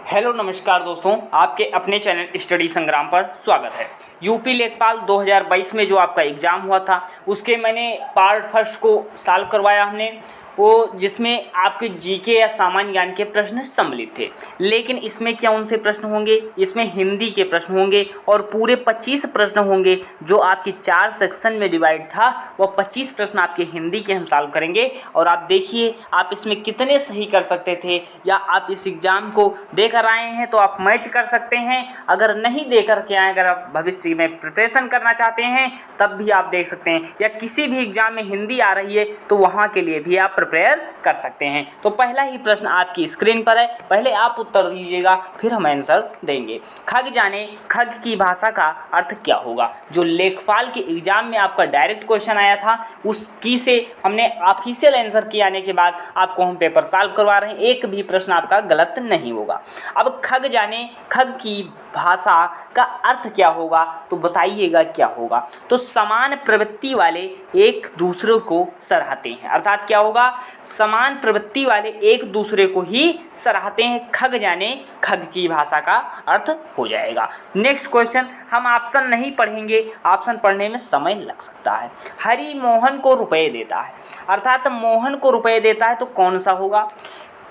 Hello नमस्कार दोस्तों, आपके अपने चैनल स्टडी संग्राम पर स्वागत है। यूपी लेखपाल 2022 में जो आपका एग्ज़ाम हुआ था उसके मैंने पार्ट फर्स्ट को सॉल्व करवाया हमने, वो जिसमें आपके जीके या सामान्य ज्ञान के प्रश्न सम्मिलित थे। लेकिन इसमें क्या उनसे प्रश्न होंगे, इसमें हिंदी के प्रश्न होंगे और पूरे 25 प्रश्न होंगे। जो आपकी 4 सेक्शन में डिवाइड था वह 25 प्रश्न आपके हिंदी के हम सॉल्व करेंगे। और आप देखिए आप इसमें कितने सही कर सकते थे, या आप इस एग्ज़ाम को देकर आए हैं तो आप मैच कर सकते हैं। अगर नहीं देकर के आए, अगर आप भविष्य में प्रिपरेशन करना चाहते हैं तब भी आप देख सकते हैं, या किसी भी एग्ज़ाम में हिंदी आ रही है तो वहाँ के लिए भी आप प्रिपेयर कर सकते हैं। तो पहला ही प्रश्न आपकी स्क्रीन पर है, पहले आप उत्तर दीजिएगा फिर हम आंसर देंगे। खग जाने खग की भाषा का अर्थ क्या होगा। जो लेखपाल के एग्जाम में आपका डायरेक्ट क्वेश्चन आया था उसकी से हमने ऑफिशियल आंसर किए आने के बाद आपको हम पेपर सॉल्व करवा रहे हैं, एक भी प्रश्न आपका गलत नहीं होगा। अब खग जाने खग की भाषा का अर्थ क्या होगा तो बताइएगा क्या होगा। तो समान प्रवृत्ति वाले एक दूसरे को सराहते हैं, अर्थात क्या होगा, समान प्रवृत्ति वाले एक दूसरे को ही सराहते हैं। खग जाने खग की भाषा का अर्थ हो जाएगा। नेक्स्ट क्वेश्चन, हम ऑप्शन नहीं पढ़ेंगे, ऑप्शन पढ़ने में समय लग सकता है। हरि मोहन को रुपए देता है, अर्थात मोहन को रुपए देता है तो कौन सा होगा।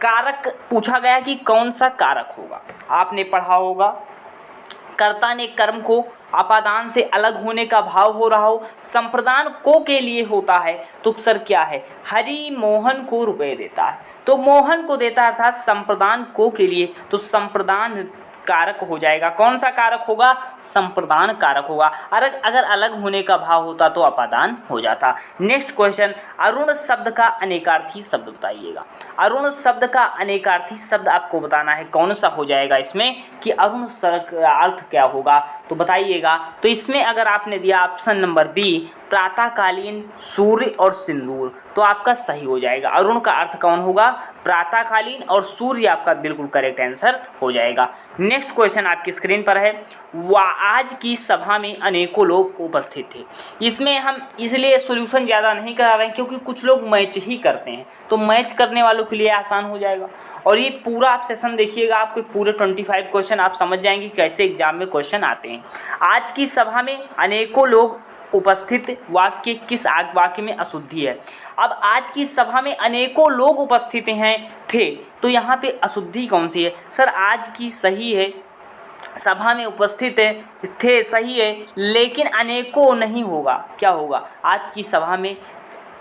कारक पूछा गया कि कौन सा कारक होगा, आपने पढ़ा होगा। कर्ता ने कर्म को अपादान से अलग होने का भाव हो रहा हो, संप्रदान को के लिए होता है तो सर क्या है, हरि मोहन को रुपए देता है तो मोहन को देता है अर्थात संप्रदान को के लिए, तो संप्रदान कारक हो जाएगा। कौन सा कारक होगा, संप्रदान कारक होगा। अगर अलग होने का भाव होता तो अपादान हो जाता। नेक्स्ट क्वेश्चन, अरुण शब्द का अनेकार्थी शब्द बताइएगा। अरुण शब्द का अनेकार्थी शब्द आपको बताना है कौन सा हो जाएगा इसमें, कि अरुण का अर्थ क्या होगा तो बताइएगा। तो इसमें अगर आपने दिया ऑप्शन नंबर बी प्रातःकालीन सूर्य और सिंदूर तो आपका सही हो जाएगा। अरुण का अर्थ कौन होगा, प्रातःकालीन, और सूर्य आपका बिल्कुल करेक्ट आंसर हो जाएगा। नेक्स्ट क्वेश्चन आपकी स्क्रीन पर है, आज की सभा में अनेकों लोग उपस्थित थे। इसमें हम इसलिए सॉल्यूशन ज़्यादा नहीं करा रहे हैं क्योंकि कुछ लोग मैच ही करते हैं, तो मैच करने वालों के लिए आसान हो जाएगा। और ये पूरा आप सेशन देखिएगा, आपके पूरे 25 क्वेश्चन आप समझ जाएंगे कैसे एग्जाम में क्वेश्चन आते हैं। आज की सभा में अनेकों लोग उपस्थित वाक्य किस वाक्य में अशुद्धि है। अब आज की सभा में अनेकों लोग उपस्थित हैं थे तो यहाँ पे अशुद्धि कौन सी है। सर आज की सही है, सभा में उपस्थित है थे सही है, लेकिन अनेकों नहीं होगा, क्या होगा, आज की सभा में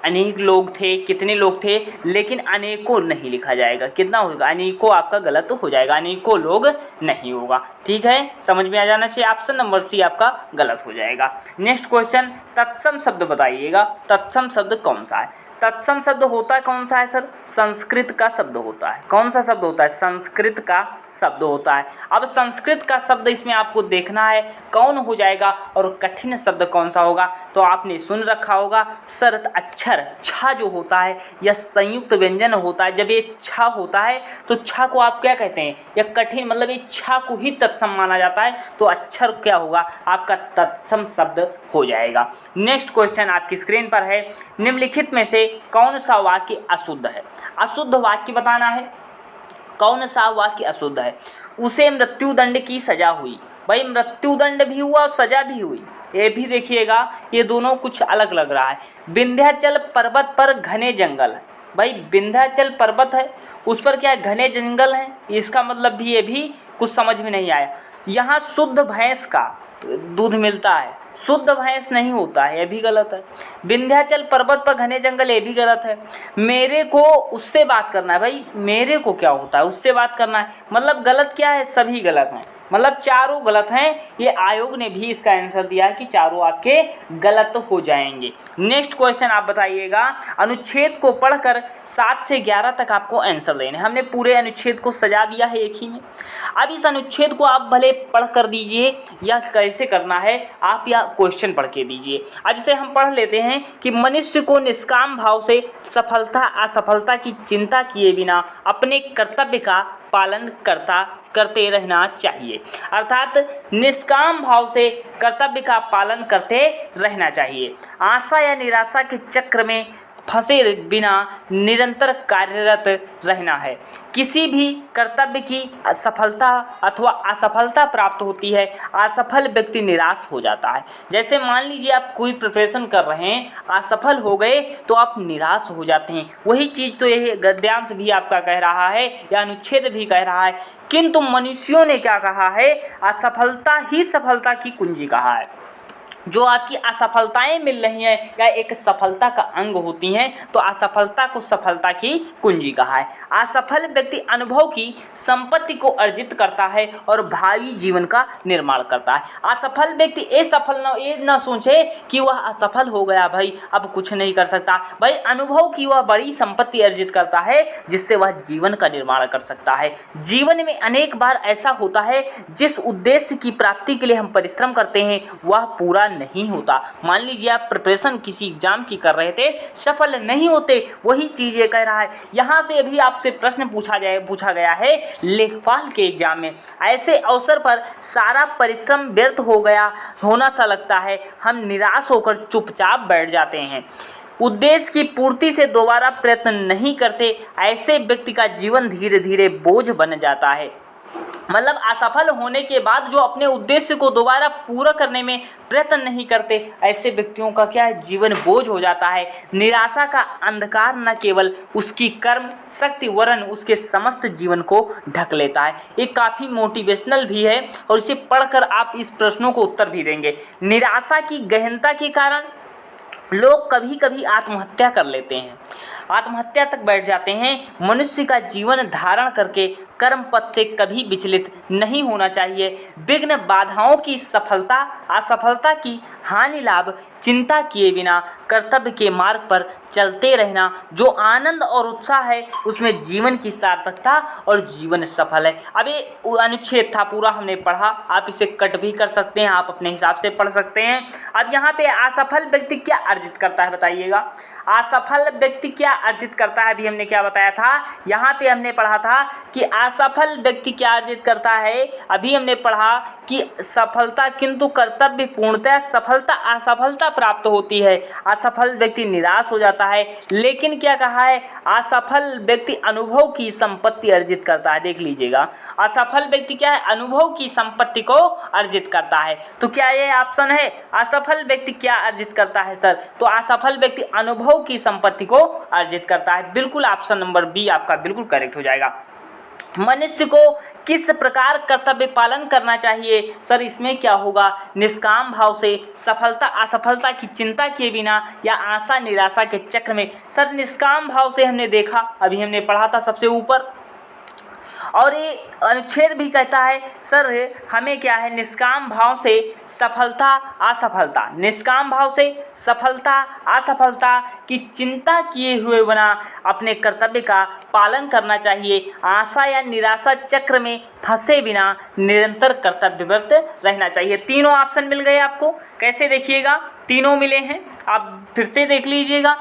अनेक लोग थे, कितने लोग थे, लेकिन अनेकों नहीं लिखा जाएगा, कितना होगा, अनेकों आपका गलत हो जाएगा, अनेकों लोग नहीं होगा। ठीक है, समझ में आ जाना चाहिए। ऑप्शन नंबर सी आपका गलत हो जाएगा। नेक्स्ट क्वेश्चन, तत्सम शब्द बताइएगा। तत्सम शब्द कौन सा है। तत्सम शब्द होता है कौन सा है सर, संस्कृत का शब्द होता है। कौन सा शब्द होता है, संस्कृत का शब्द होता है। अब संस्कृत का शब्द इसमें आपको देखना है कौन हो जाएगा, और कठिन शब्द कौन सा होगा। तो आपने सुन रखा होगा शरत अक्षर छा जो होता है या संयुक्त व्यंजन होता है, जब ये छा होता है तो छा को आप क्या कहते हैं, या कठिन, मतलब ये छा को ही तत्सम माना जाता है, तो अक्षर क्या होगा आपका तत्सम शब्द हो जाएगा। नेक्स्ट क्वेश्चन आपकी स्क्रीन पर है, निम्नलिखित में से कौन सा वाक्य अशुद्ध है। अशुद्ध वाक्य बताना है, कौन सा वाक्य अशुद्ध है। उसे मृत्युदंड की सजा हुई, भाई मृत्युदंड भी हुआ और सजा भी हुई, ये भी देखिएगा, ये दोनों कुछ अलग लग रहा है। विंध्याचल पर्वत पर घने जंगल है, भाई विंध्याचल पर्वत है उस पर क्या घने जंगल है, इसका मतलब भी ये भी कुछ समझ में नहीं आया। यहाँ शुद्ध भैंस का दूध मिलता है, शुद्ध भैंस नहीं होता है, यह भी गलत है। विंध्याचल पर्वत पर घने जंगल, ये भी गलत है। मेरे को उससे बात करना है, भाई मेरे को क्या होता है, उससे बात करना है, मतलब गलत क्या है, सभी गलत हैं, मतलब चारों गलत हैं। ये आयोग ने भी इसका आंसर दिया है कि चारों आपके गलत हो जाएंगे। नेक्स्ट क्वेश्चन आप बताइएगा, अनुच्छेद को पढ़कर 7 से 11 तक आपको आंसर देने। हमने पूरे अनुच्छेद को सजा दिया है एक ही में। अब इस अनुच्छेद को आप भले पढ़ कर दीजिए या कैसे करना है आप, या क्वेश्चन पढ़ के दीजिए। अब इसे हम पढ़ लेते हैं कि मनुष्य को निष्काम भाव से सफलता असफलता की चिंता किए बिना अपने कर्तव्य का पालन करते रहना चाहिए, अर्थात निष्काम भाव से कर्तव्य का पालन करते रहना चाहिए। आशा या निराशा के चक्र में फंसे बिना निरंतर कार्यरत रहना है। किसी भी कर्तव्य की सफलता अथवा असफलता प्राप्त होती है, असफल व्यक्ति निराश हो जाता है। जैसे मान लीजिए आप कोई प्रिपरेशन कर रहे हैं, असफल हो गए तो आप निराश हो जाते हैं। वही चीज़ तो यह गद्यांश भी आपका कह रहा है या अनुच्छेद भी कह रहा है। किंतु मनुष्यों ने क्या कहा है? असफलता ही सफलता की कुंजी कहा है। जो आपकी असफलताएं मिल रही हैं या एक सफलता का अंग होती हैं, तो असफलता को सफलता की कुंजी कहा है। असफल व्यक्ति अनुभव की संपत्ति को अर्जित करता है और भावी जीवन का निर्माण करता है। असफल व्यक्ति ये ना सोचे कि वह असफल हो गया, भाई अब कुछ नहीं कर सकता। भाई अनुभव की वह बड़ी संपत्ति अर्जित करता है जिससे वह जीवन का निर्माण कर सकता है। जीवन में अनेक बार ऐसा होता है जिस उद्देश्य की प्राप्ति के लिए हम परिश्रम करते हैं वह पूरा नहीं होता। मान लीजिए आप प्रिपरेशन किसी एग्जाम की कर रहे थे, सफल नहीं होते, वही चीज ये कह रहा है। यहां से अभी आपसे प्रश्न पूछा गया है लेखपाल के एग्जाम में। ऐसे अवसर पर सारा परिश्रम व्यर्थ हो गया होना सा लगता है, हम निराश होकर चुपचाप बैठ जाते हैं, उद्देश्य की पूर्ति से दोबारा प्रयत्न नहीं करते। ऐसे व्यक्ति का जीवन धीरे धीरे बोझ बन जाता है। मतलब असफल होने के बाद जो अपने उद्देश्य को दोबारा पूरा करने में प्रयत्न नहीं करते, ऐसे व्यक्तियों का क्या है? जीवन बोझ हो जाता है। निराशा का अंधकार न केवल उसकी कर्म शक्ति वरन उसके समस्त जीवन को ढक लेता है। ये काफ़ी मोटिवेशनल भी है और इसे पढ़कर आप इस प्रश्नों को उत्तर भी देंगे। निराशा की गहनता के कारण लोग कभी कभी आत्महत्या कर लेते हैं, आत्महत्या तक बैठ जाते हैं। मनुष्य का जीवन धारण करके कर्म पथ से कभी विचलित नहीं होना चाहिए। विघ्न बाधाओं की सफलता असफलता की हानि लाभ चिंता किए बिना कर्तव्य के मार्ग पर चलते रहना, जो आनंद और उत्साह है उसमें जीवन की सार्थकता और जीवन सफल है। अब ये अनुच्छेद था, पूरा हमने पढ़ा, आप इसे कट भी कर सकते हैं, आप अपने हिसाब से पढ़ सकते हैं। अब यहाँ पे असफल व्यक्ति क्या अर्जित करता है बताइएगा। असफल व्यक्ति क्या अर्जित करता है? अभी हमने क्या बताया था, यहाँ पे हमने पढ़ा था कि असफल व्यक्ति क्या अर्जित करता है। अभी हमने पढ़ा कि सफलता किंतु कर्तव्य पूर्णतः सफलता असफलता प्राप्त होती है। असफल व्यक्ति निराश हो जाता है, लेकिन क्या कहा है? असफल व्यक्ति अनुभव की संपत्ति अर्जित करता है। देख लीजिएगा, असफल व्यक्ति क्या है? अनुभव की संपत्ति को अर्जित करता है। तो क्या ये ऑप्शन है? असफल व्यक्ति क्या अर्जित करता है सर? तो असफल व्यक्ति अनुभव की संपत्ति को अर्जित करता है। बिल्कुल ऑप्शन नंबर बी आपका बिल्कुल करेक्ट हो जाएगा। मनुष्य को किस प्रकार कर्तव्य पालन करना चाहिए सर? इसमें क्या होगा? निष्काम भाव से, सफलता असफलता की चिंता किए बिना या आशा निराशा के चक्र में। सर निष्काम भाव से हमने देखा, अभी हमने पढ़ा था सबसे ऊपर, और ये अनुच्छेद भी कहता है सर हमें क्या है? निष्काम भाव से सफलता असफलता, निष्काम भाव से सफलता असफलता की चिंता किए हुए बिना अपने कर्तव्य का पालन करना चाहिए। आशा या निराशा चक्र में फंसे बिना निरंतर कर्तव्यरत रहना चाहिए। तीनों ऑप्शन मिल गए आपको, कैसे देखिएगा? तीनों मिले हैं, आप फिर से देख लीजिएगा।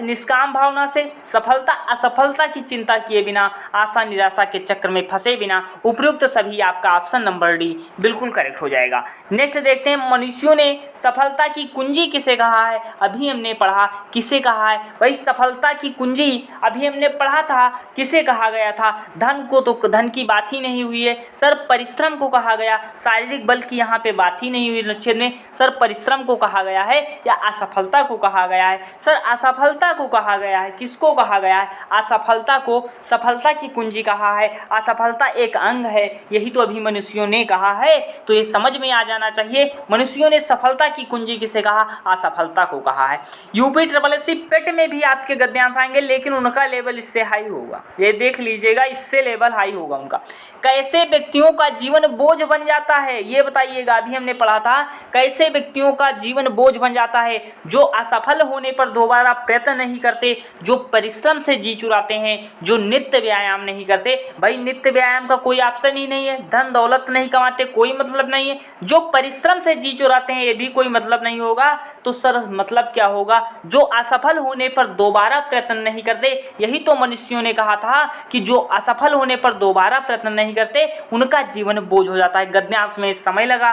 निष्काम भावना से सफलता असफलता की चिंता किए बिना आशा निराशा के चक्र में फंसे बिना, उपयुक्त सभी आपका ऑप्शन नंबर डी बिल्कुल करेक्ट हो जाएगा। नेक्स्ट देखते हैं, मनुष्यों ने सफलता की कुंजी किसे कहा है? अभी हमने पढ़ा किसे कहा है भाई? सफलता की कुंजी अभी हमने पढ़ा था किसे कहा गया था? धन को, तो धन की बात ही नहीं हुई है सर। परिश्रम को कहा गया, शारीरिक बल की यहाँ पे बात ही नहीं हुई अनुच्छेद में। सर परिश्रम को कहा गया है या असफलता को कहा गया है? सर असफलता को कहा गया है। किसको कहा गया है? असफलता को सफलता की कुंजी कहा है। असफलता एक अंग है, यही तो अभी मनुष्यों ने कहा है, तो ये समझ में आ जाना चाहिए। मनुष्यों ने सफलता की कुंजी किसे कहा? असफलता को कहा है। यूपीएससी पेट में भी आपके गद्यांश आएंगे, लेकिन उनका लेवल इससे हाई होगा, ये देख लीजिएगा, इससे लेवल हाई होगा उनका। कैसे व्यक्तियों का जीवन बोझ बन जाता है ये बताइएगा। अभी हमने पढ़ा था कैसे व्यक्तियों का जीवन बोझ बन जाता है। जो असफल होने पर दोबारा प्रयत्न नहीं करते, जो परिश्रम से जी चुराते हैं, जो नित्य व्यायाम नहीं करते। भाई नित्य व्यायाम का कोई ऑप्शन ही नहीं है। धन दौलत नहीं कमाते, कोई मतलब नहीं है। जो परिश्रम से जी चुराते हैं, ये भी कोई मतलब नहीं होगा। तो सर मतलब क्या होगा? जो असफल होने पर दोबारा प्रयत्न नहीं करते। यही तो मनुष्यों ने कहा था कि जो असफल होने पर दोबारा प्रयत्न नहीं करते उनका जीवन बोझ हो जाता है। गद्यांश में समय लगा।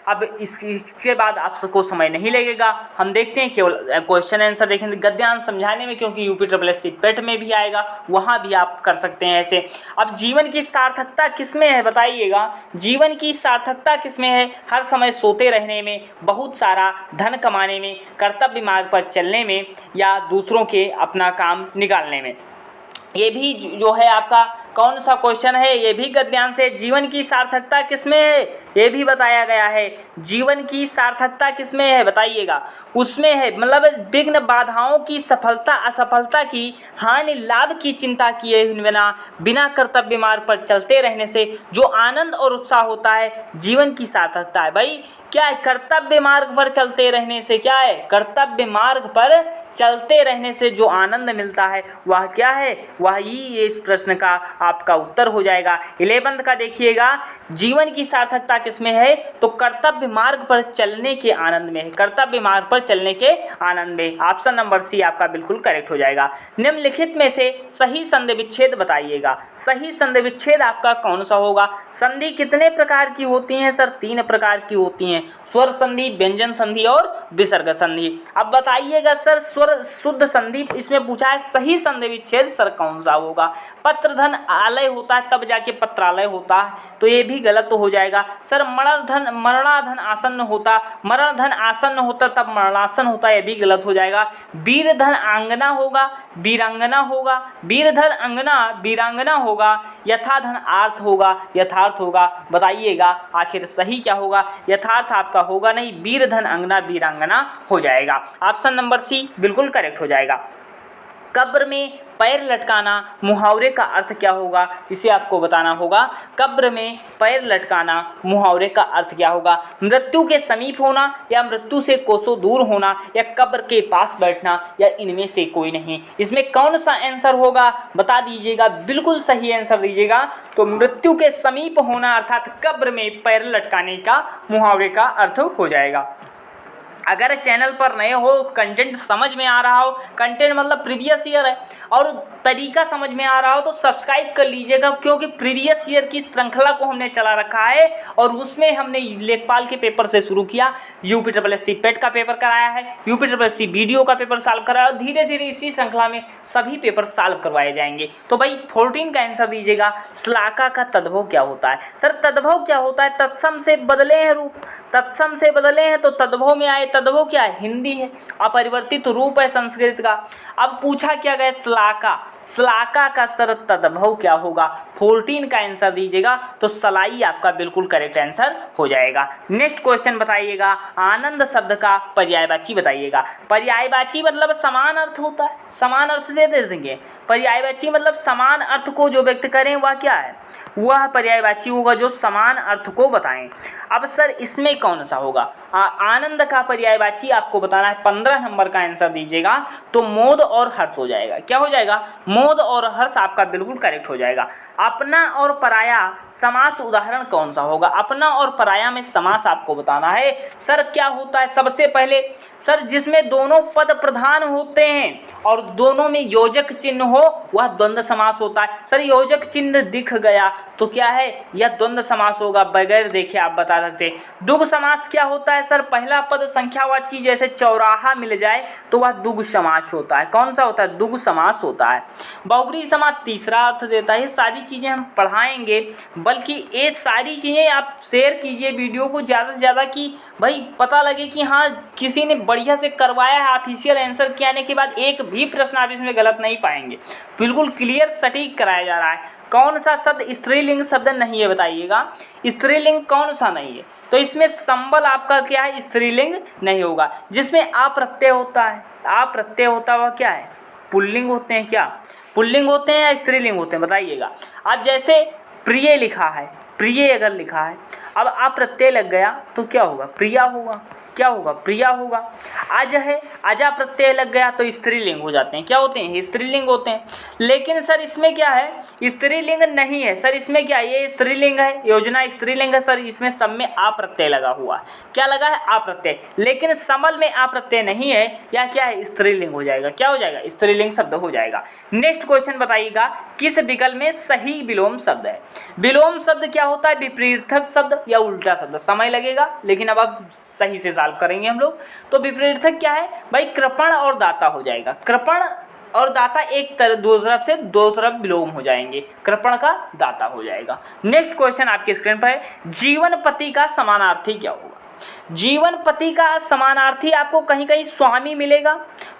अब इसके बाद आपको समय नहीं लगेगा, हम देखते हैं केवल क्वेश्चन आंसर देखेंगे गद्यांश समझाने में, क्योंकि यूपी SSC पेट में भी आएगा, वहाँ भी आप कर सकते हैं ऐसे। अब जीवन की सार्थकता किसमें है बताइएगा, जीवन की सार्थकता किसमें है, हर समय सोते रहने में, बहुत सारा धन कमाने में, कर्तव्य मार्ग पर चलने में, या दूसरों के अपना काम निकालने में। ये भी जो है आपका कौन सा क्वेश्चन है, ये भी गद्यांश है। जीवन की सार्थकता किसमें है, ये भी बताया गया है। जीवन की सार्थकता किसमें है बताइएगा, उसमें है, मतलब विघ्न बाधाओं की सफलता असफलता की, हानि लाभ की चिंता किए बिना कर्तव्य मार्ग पर चलते रहने से जो आनंद और उत्साह होता है, जीवन की सार्थकता है। भाई क्या है, कर्तव्य मार्ग पर चलते रहने से क्या है, कर्तव्य मार्ग पर चलते रहने से जो आनंद मिलता है वह क्या है, वह ही इस प्रश्न का आपका उत्तर हो जाएगा। 11th का देखिएगा, जीवन की सार्थकता किसमें है, तो कर्तव्य मार्ग पर चलने के आनंद में है, कर्तव्य मार्ग पर चलने के आनंद में। ऑप्शन नंबर सी आपका बिल्कुल करेक्ट हो जाएगा। निम्नलिखित में से सही संधि विच्छेद बताइएगा, सही संधि विच्छेद आपका कौन सा होगा। संधि कितने प्रकार की होती हैं सर, 3 प्रकार की होती हैं, स्वर संधि, व्यंजन संधि और विसर्ग संधि। अब बताइएगा सर स्वर शुद्ध संधि इसमें पूछा है, सही संधि विच्छेद सर कौन सा होगा। पत्रधन आलय होता है तब जाके पत्रालय होता है, तो ये भी गलत हो जाएगा। सर मरणाधन आसन्न होता, मरणधन आसन्न होता तब मरणासन होता, ये भी गलत हो जाएगा। वीरधन आंगना होगा, वीरांगना होगा, वीरधन अंगना वीरांगना होगा, यथाधन आर्थ होगा, यथार्थ होगा। बताइएगा आखिर सही क्या होगा, यथार्थ आपका होगा नहीं, वीरधन अंगना वीरांगना हो जाएगा। ऑप्शन नंबर सी बिल्कुल करेक्ट हो जाएगा। कब्र में पैर लटकाना मुहावरे का अर्थ क्या होगा, इसे आपको बताना होगा। कब्र में पैर लटकाना मुहावरे का अर्थ क्या होगा। मृत्यु के समीप होना, या मृत्यु से कोसों दूर होना, या कब्र के पास बैठना, या इनमें से कोई नहीं। इसमें कौन सा आंसर होगा बता दीजिएगा, बिल्कुल सही आंसर दीजिएगा। तो मृत्यु के समीप होना अर्थात कब्र में पैर लटकाने का मुहावरे का अर्थ हो जाएगा। अगर चैनल पर नए हो, कंटेंट समझ में आ रहा हो, कंटेंट मतलब प्रीवियस ईयर है और तरीका समझ में आ रहा हो, तो सब्सक्राइब कर लीजिएगा, क्योंकि प्रीवियस ईयर की श्रृंखला को हमने चला रखा है और उसमें हमने लेखपाल के पेपर से शुरू किया, यूपी SSC पेट का पेपर कराया है, यूपी SSC वीडियो का पेपर सॉल्व कराया, और धीरे धीरे इसी श्रृंखला में सभी पेपर सॉल्व करवाए जाएंगे। तो भाई 14 का आंसर दीजिएगा, श्लाका का तद्भव क्या होता है। सर तद्भव क्या होता है, तत्सम से बदले हैं रूप, तत्सम से बदले हैं तो तद्भव में आए, तद्भव क्या है, हिंदी है, अपरिवर्तित रूप है संस्कृत का। अब पूछा क्या गया, श्लाका, श्लाका का सर तद्भव क्या होगा। 14 का आंसर दीजिएगा, तो सलाई आपका बिल्कुल करेक्ट आंसर हो जाएगा। नेक्स्ट क्वेश्चन बताइएगा, आनंद शब्द का पर्यायवाची बताइएगा। पर्यायवाची मतलब समान अर्थ होता है, समान अर्थ दे देंगे। पर्यायवाची मतलब समान अर्थ को जो व्यक्त करें वह क्या है, वह पर्यायवाची होगा जो समान अर्थ को बताएं। अब सर इसमें कौन सा होगा, आनंद का पर्यायवाची आपको बताना है। 15 नंबर का आंसर दीजिएगा, तो मोद और हर्ष हो जाएगा। क्या हो जाएगा, मोद और हर्ष आपका बिल्कुल करेक्ट हो जाएगा। अपना और पराया समास उदाहरण कौन सा होगा। अपना और पराया में समास आपको बताना है। सर क्या होता है, सबसे पहले सर जिसमें दोनों पद प्रधान होते हैं और दोनों में योजक चिन्ह हो वह द्वंद्व समास होता है। सर योजक चिन्ह दिख गया तो क्या है, यह द्वंद्व समास होगा, बगैर देखे आप बता सकते हैं। दुग समास क्या होता है, सर पहला पद संख्यावाची जैसे चौराहा मिल जाए तो वह दुग समास होता है। कौन सा होता है, दुग समास होता है। बहुब्री समास तीसरा अर्थ देता है। ये सारी चीजें हम पढ़ाएंगे, बल्कि ये सारी चीजें आप शेयर कीजिए वीडियो को ज़्यादा से ज़्यादा, कि भाई पता लगे कि हाँ किसी ने बढ़िया से करवाया है। ऑफिशियल आंसर के आने के बाद एक भी प्रश्न आप इसमें गलत नहीं पाएंगे, बिल्कुल क्लियर सटीक कराया जा रहा है। कौन सा शब्द स्त्रीलिंग शब्द नहीं है बताइएगा, स्त्रीलिंग कौन सा नहीं है, तो इसमें संबल आपका क्या है, स्त्रीलिंग नहीं होगा। जिसमें अप्रत्यय होता है, अप्रत्यय होता हुआ क्या है, पुल्लिंग होते हैं। क्या पुल्लिंग होते हैं या स्त्रीलिंग होते हैं बताइएगा। अब जैसे प्रिय लिखा है, प्रिय अगर लिखा है, अब अप्रत्यय लग गया तो क्या होगा, प्रिया होगा। क्या होगा? प्रिया होगा। अज है, अजा प्रत्यय लग गया तो स्त्रीलिंग हो जाते हैं, क्या होते हैं? स्त्रीलिंग होते हैं। लेकिन सर इसमें क्या है? स्त्रीलिंग नहीं है सर, इसमें क्या है? ये स्त्रीलिंग है, योजना स्त्रीलिंग है सर, इसमें सब में आ प्रत्यय लगा हुआ है। क्या लगा है? आ प्रत्यय। लेकिन समल में आ प्रत्यय नहीं है, या क्या है? स्त्रीलिंग हो जाएगा। क्या हो जाएगा? स्त्रीलिंग शब्द हो जाएगा। नेक्स्ट क्वेश्चन बताइएगा, किस विकल्प में सही विलोम शब्द है? विलोम शब्द क्या होता है? विपरीतक शब्द या उल्टा शब्द। समय लगेगा, लेकिन अब सही से सॉल्व करेंगे हम लोग। तो विपरीतक क्या है भाई? कृपण और दाता हो जाएगा। कृपण और दाता एक तरफ, दो तरफ विलोम हो जाएंगे, कृपण का दाता हो जाएगा। नेक्स्ट क्वेश्चन आपके स्क्रीन पर है, जीवन पति का समानार्थी क्या होगा? जीवन पति का समानार्थी आपको कहीं कहीं स्वामी मिलेगा।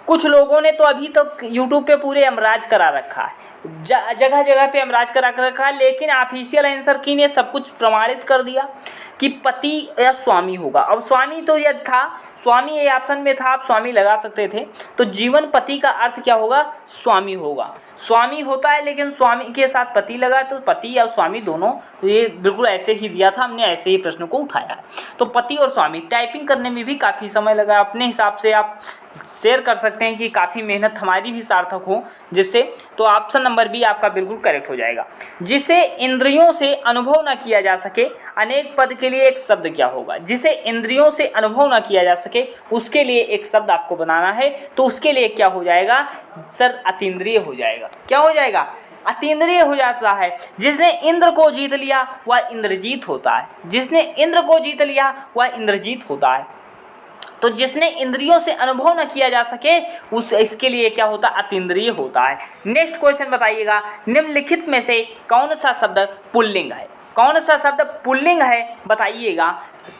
कुछ लोगों ने तो अभी तक यूट्यूब पे पूरे अमराज करा रखा है, जगह जगह पे अमराज करा रखा है, लेकिन ऑफिशियल आंसर की ने सब कुछ प्रमाणित कर दिया कि पति या स्वामी होगा। अब स्वामी तो यह था, स्वामी ये ऑप्शन में था, आप स्वामी लगा सकते थे। तो जीवन पति का अर्थ क्या होगा? स्वामी होगा। स्वामी होता है, लेकिन स्वामी के साथ पति लगा, तो पति या स्वामी दोनों, ये बिल्कुल ऐसे ही दिया था, हमने ऐसे ही प्रश्न को उठाया है। तो पति और स्वामी, टाइपिंग करने में भी काफ़ी समय लगा, अपने हिसाब से आप शेयर कर सकते हैं कि काफ़ी मेहनत हमारी भी सार्थक हो जिससे। तो ऑप्शन नंबर बी आपका बिल्कुल करेक्ट हो जाएगा। जिसे इंद्रियों से अनुभव न किया जा सके, अनेक पद के लिए एक शब्द क्या होगा? जिसे इंद्रियों से अनुभव न किया जा सके, उसके लिए एक शब्द आपको बनाना है। तो उसके लिए क्या हो जाएगा सर? अतीन्द्रिय हो जाएगा। क्या हो जाएगा? अतीन्द्रिय हो जाता है। जिसने इंद्र को जीत लिया वह इंद्रजीत होता है। जिसने इंद्र को जीत लिया वह इंद्रजीत होता है। तो जिसने इंद्रियों से अनुभव न किया जा सके, इसके लिए क्या होता? अतीन्द्रिय होता है। नेक्स्ट क्वेश्चन बताइएगा, निम्नलिखित में से कौन सा शब्द पुल्लिंग है? कौन सा शब्द पुल्लिंग है बताइएगा?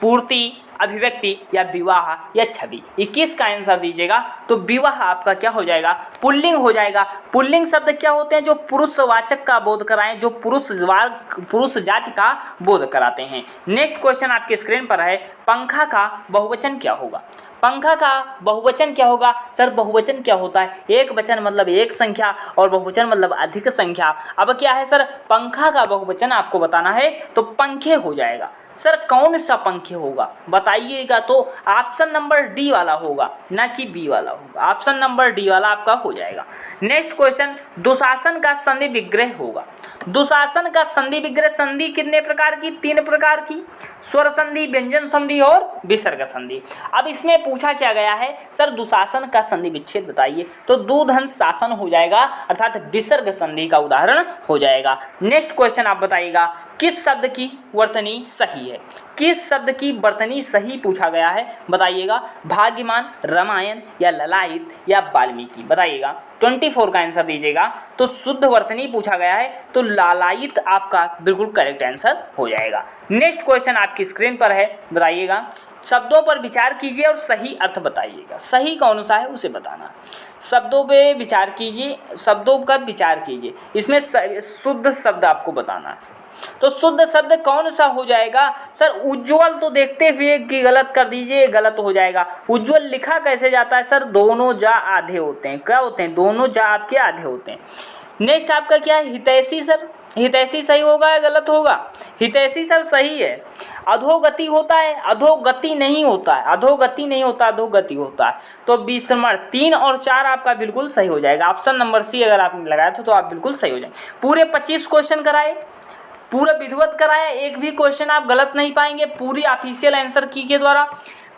पूर्ति, अभिव्यक्ति या विवाह या छवि। 21 का आंसर दीजिएगा। तो विवाह आपका क्या हो जाएगा? पुल्लिंग हो जाएगा। पुल्लिंग शब्द क्या होते हैं? जो पुरुषवाचक का बोध कराएं, जो पुरुष जाति का बोध कराते हैं। नेक्स्ट क्वेश्चन आपकी स्क्रीन पर है, पंखा का बहुवचन क्या होगा? पंखा का बहुवचन क्या होगा? सर बहुवचन क्या होता है? एक वचन मतलब एक संख्या और बहुवचन मतलब अधिक संख्या। अब क्या है सर? पंखा का बहुवचन आपको बताना है, तो पंखे हो जाएगा। सर कौन सा पंखे होगा बताइएगा? तो ऑप्शन नंबर डी वाला होगा, ना कि बी वाला होगा। ऑप्शन नंबर डी वाला आपका हो जाएगा। नेक्स्ट क्वेश्चन, दुशासन का संधि विग्रह होगा। दुशासन का संधि विग्रह, संधि कितने प्रकार की? 3 प्रकार की, स्वर संधि, व्यंजन संधि और विसर्ग संधि। अब इसमें पूछा क्या गया है सर? दुशासन का संधि विच्छेद बताइए। तो दूधन शासन हो जाएगा, अर्थात विसर्ग संधि का उदाहरण हो जाएगा। नेक्स्ट क्वेश्चन आप बताइएगा, किस शब्द की वर्तनी सही है? किस शब्द की वर्तनी सही पूछा गया है बताइएगा? भाग्यमान, रामायण या ललायत या वाल्मीकि बताइएगा। 24 का आंसर दीजिएगा। तो शुद्ध वर्तनी पूछा गया है, तो लालायित आपका बिल्कुल करेक्ट आंसर हो जाएगा। नेक्स्ट क्वेश्चन आपकी स्क्रीन पर है, बताइएगा। शब्दों पर विचार कीजिए और सही अर्थ बताइएगा। सही कौन सा है उसे बताना। शब्दों पे विचार कीजिए, शब्दों का विचार कीजिए। इसमें शुद्ध शब्द आपको बताना है। तो शुद्ध शब्द कौन सा हो जाएगा सर? उज्ज्वल। तो देखते हुए कि गलत कर दीजिए, गलत हो जाएगा। उज्ज्वल लिखा कैसे जाता है सर? दोनों जा आधे होते हैं। क्या होते हैं? दोनों जा आपके आधे होते हैं। नेक्स्ट आपका क्या है? हितैषी सर। हितैषी सही होगा या गलत होगा? हितैषी सर सही है। अधोगति होता है, अधोगति नहीं होता है। अधोगति नहीं होता, अधोगति होता है। तो विस्मरण 3 और 4 आपका बिल्कुल सही हो जाएगा। ऑप्शन नंबर सी अगर आपने लगाया था तो आप बिल्कुल सही हो जाएंगे। पूरे 25 क्वेश्चन कराए, पूरा विधिवत कराया, एक भी क्वेश्चन आप गलत नहीं पाएंगे। पूरी ऑफिशियल आंसर की के द्वारा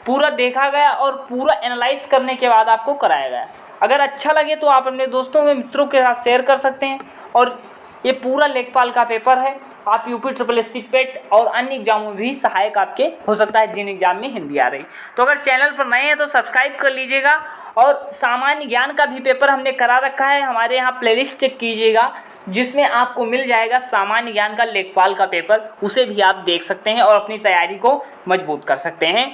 पूरा देखा गया और पूरा एनालाइज करने के बाद आपको कराया गया। अगर अच्छा लगे तो आप अपने दोस्तों के मित्रों के साथ शेयर कर सकते हैं। और ये पूरा लेखपाल का पेपर है, आप यूपी SSC पेट और अन्य एग्जामों में भी सहायक आपके हो सकता है, जिन एग्जाम में हिंदी आ रही। तो अगर चैनल पर नए हैं तो सब्सक्राइब कर लीजिएगा। और सामान्य ज्ञान का भी पेपर हमने करा रखा है, हमारे यहाँ प्लेलिस्ट चेक कीजिएगा, जिसमें आपको मिल जाएगा सामान्य ज्ञान का लेखपाल का पेपर। उसे भी आप देख सकते हैं और अपनी तैयारी को मजबूत कर सकते हैं।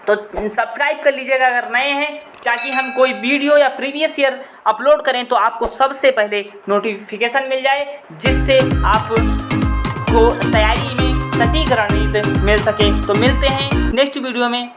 तो सब्सक्राइब कर लीजिएगा अगर नए हैं, ताकि हम कोई वीडियो या प्रीवियस ईयर अपलोड करें तो आपको सबसे पहले नोटिफिकेशन मिल जाए, जिससे आपको तैयारी में सटीक रणनीति मिल सके। तो मिलते हैं नेक्स्ट वीडियो में।